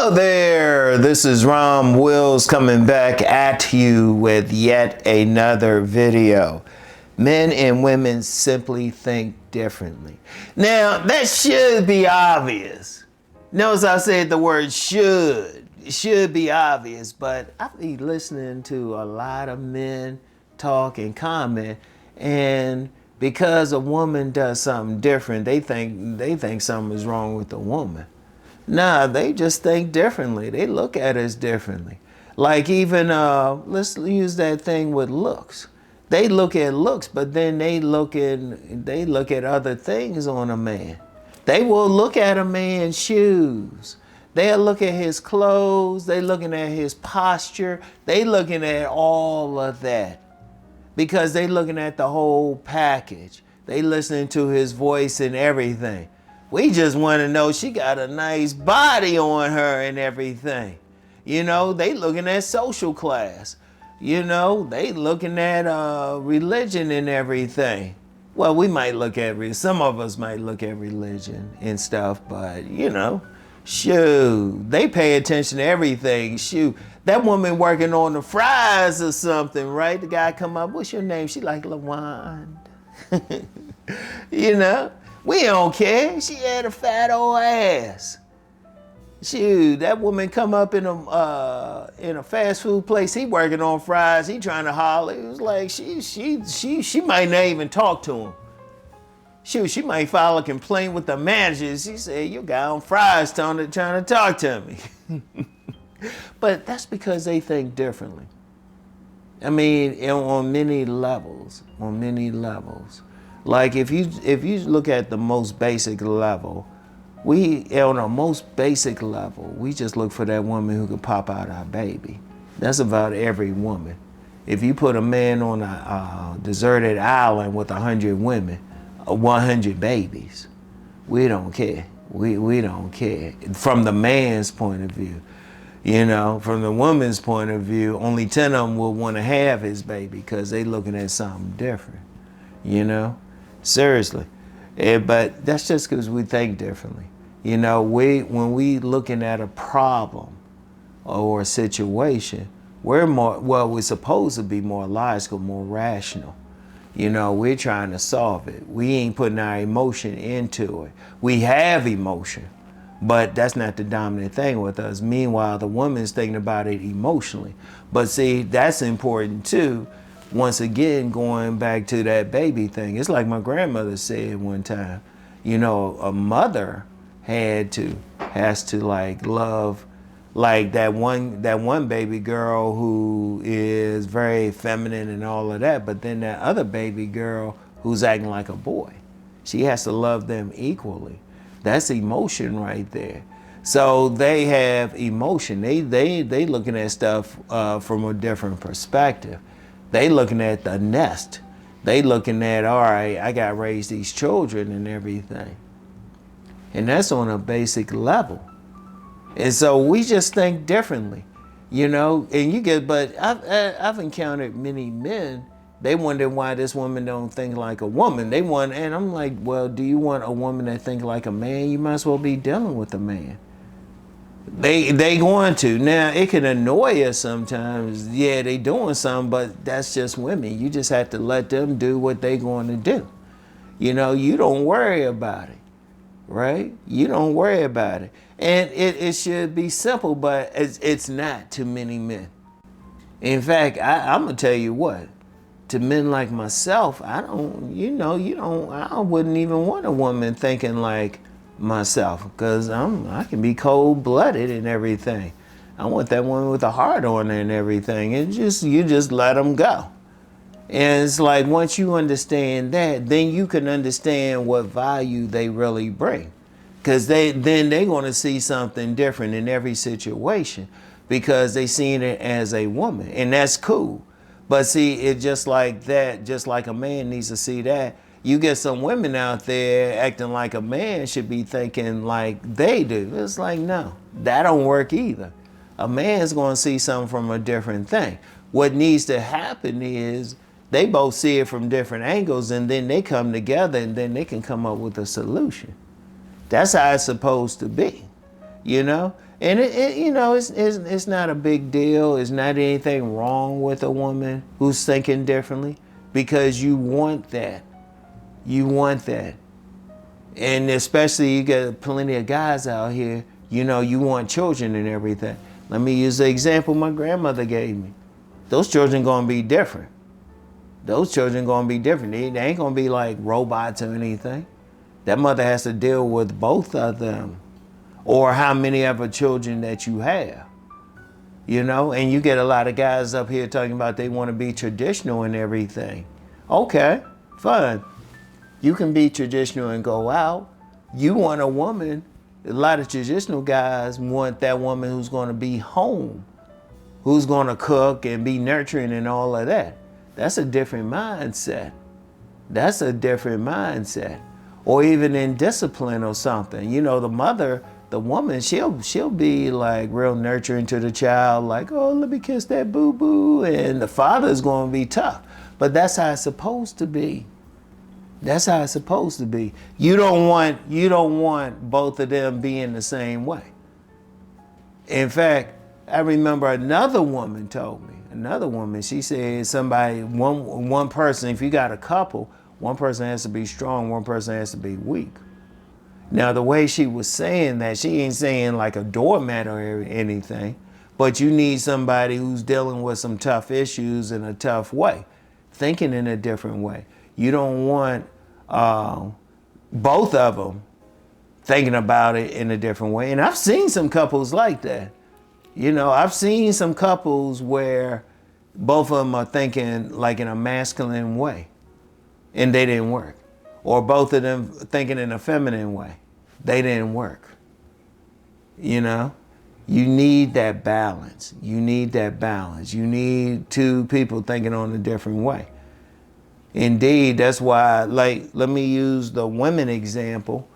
Hello there, this is Rom Wills coming back at you with yet another video. Men and women simply think differently. Now, that should be obvious. Notice I said the word should. It should be obvious, but I be listening to a lot of men talk and comment, and because a woman does something different, they think something is wrong with the woman. Nah, they just think differently. They look at us differently. Like even, let's use that thing with looks. They look at looks, but then they look at other things on a man. They will look at a man's shoes. They'll look at his clothes. They looking at his posture. They looking at all of that because they looking at the whole package. They listening to his voice and everything. We just want to know she got a nice body on her and everything. You know, they looking at social class. You know, they looking at religion and everything. Well, we might look at, some of us might look at religion and stuff, but you know, shoot, they pay attention to everything. Shoot, that woman working on the fries or something, right? The guy come up, what's your name? She like LaWand. You know? We don't care. She had a fat old ass. Shoot, that woman come up in a fast food place. He working on fries. He trying to holler. It was like she might not even talk to him. Shoot, she might file a complaint with the manager. She said, "You got on fries, trying to talk to me." But that's because they think differently. I mean, on many levels. On many levels. Like if you look at the most basic level, on a most basic level, we just look for that woman who could pop out our baby. That's about every woman. If you put a man on a deserted island with 100 women, 100 babies, we don't care. We don't care. From the man's point of view. You know, from the woman's point of view, only 10 of them will want to have his baby because they looking at something different, you know? Seriously. But that's just because we think differently. You know, when we looking at a problem or a situation, we're supposed to be more logical, more rational. You know, we're trying to solve it. We ain't putting our emotion into it. We have emotion, but that's not the dominant thing with us. Meanwhile, the woman's thinking about it emotionally. But see, that's important too. Once again, going back to that baby thing, it's like my grandmother said one time, you know, a mother has to like love, like that one baby girl who is very feminine and all of that, but then that other baby girl who's acting like a boy, she has to love them equally. That's emotion right there. So they have emotion. They looking at stuff from a different perspective. They looking at the nest. They looking at, all right, I got to raise these children and everything. And that's on a basic level. And so we just think differently, you know, but I've encountered many men, they wonder why this woman don't think like a woman. And I'm like, well, do you want a woman that think like a man? You might as well be dealing with a man. They going to. Now, it can annoy us sometimes. Yeah, they doing something, but that's just women. You just have to let them do what they going to do. You know, you don't worry about it, right? You don't worry about it. And it should be simple, but it's not to many men. In fact, I'm going to tell you what. To men like myself, I wouldn't even want a woman thinking like myself, because I can be cold-blooded and everything. I want that woman with a heart on her and everything. And you just let them go. And it's like once you understand that, then you can understand what value they really bring, because they're going to see something different in every situation because they seen it as a woman, and that's cool. But see, it's just like that, just like a man needs to see that. You get some women out there acting like a man should be thinking like they do. It's like, no, that don't work either. A man's going to see something from a different thing. What needs to happen is they both see it from different angles, and then they come together, and then they can come up with a solution. That's how it's supposed to be, you know? And it's not a big deal. It's not anything wrong with a woman who's thinking differently, because you want that. You want that. And especially you get plenty of guys out here, you want children and everything. Let me use the example my grandmother gave me. Those children gonna be different. Those children gonna be different. They ain't gonna be like robots or anything. That mother has to deal with both of them, or how many other children that you have. And you get a lot of guys up here talking about they want to be traditional and everything. Okay, fine. You can be traditional and go out. You want a woman. A lot of traditional guys want that woman who's going to be home, who's going to cook and be nurturing and all of that. That's a different mindset. That's a different mindset. Or even in discipline or something. The mother, the woman, she'll be like real nurturing to the child, like, oh, let me kiss that boo-boo. And the father's going to be tough. But that's how it's supposed to be. That's how it's supposed to be. You don't want both of them being the same way. In fact, I remember another woman told me, she said one person, if you got a couple, one person has to be strong, one person has to be weak. Now, the way she was saying that, she ain't saying like a doormat or anything, but you need somebody who's dealing with some tough issues in a tough way, thinking in a different way. You don't want both of them thinking about it in a different way. And I've seen some couples like that. I've seen some couples where both of them are thinking like in a masculine way, and they didn't work. Or both of them thinking in a feminine way. They didn't work. You need that balance. You need that balance. You need two people thinking on a different way. Indeed, that's why, let me use the women example.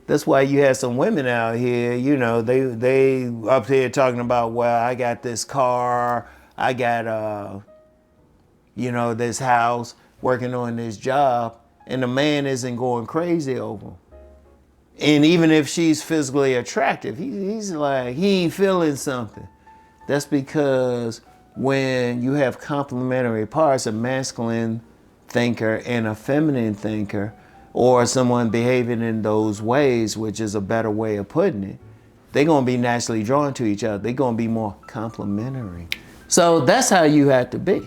That's why you have some women out here, they up here talking about, well, I got this car, I got, this house, working on this job, and the man isn't going crazy over them. And even if she's physically attractive, he's like, he ain't feeling something. That's because when you have complementary parts, a masculine thinker and a feminine thinker, or someone behaving in those ways, which is a better way of putting it, they're going to be naturally drawn to each other. They're going to be more complementary. So that's how you have to be.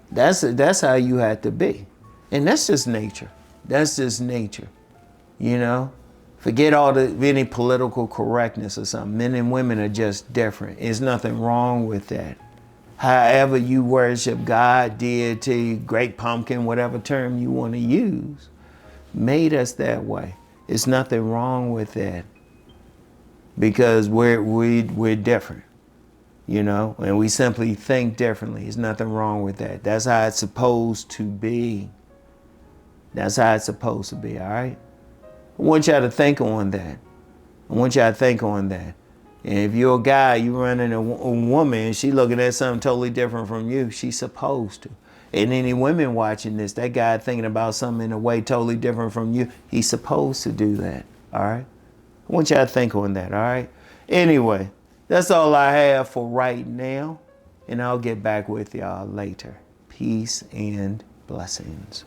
That's how you have to be. And that's just nature. That's just nature. Forget any political correctness or something. Men and women are just different. There's nothing wrong with that. However you worship God, deity, great pumpkin, whatever term you want to use, made us that way. There's nothing wrong with that, because we're different, and we simply think differently. There's nothing wrong with that. That's how it's supposed to be. That's how it's supposed to be, all right? I want y'all to think on that. And if you're a guy, you running a woman, and she looking at something totally different from you, she's supposed to. And any women watching this, that guy thinking about something in a way totally different from you, he's supposed to do that, all right? I want y'all to think on that, all right? Anyway, that's all I have for right now, and I'll get back with y'all later. Peace and blessings.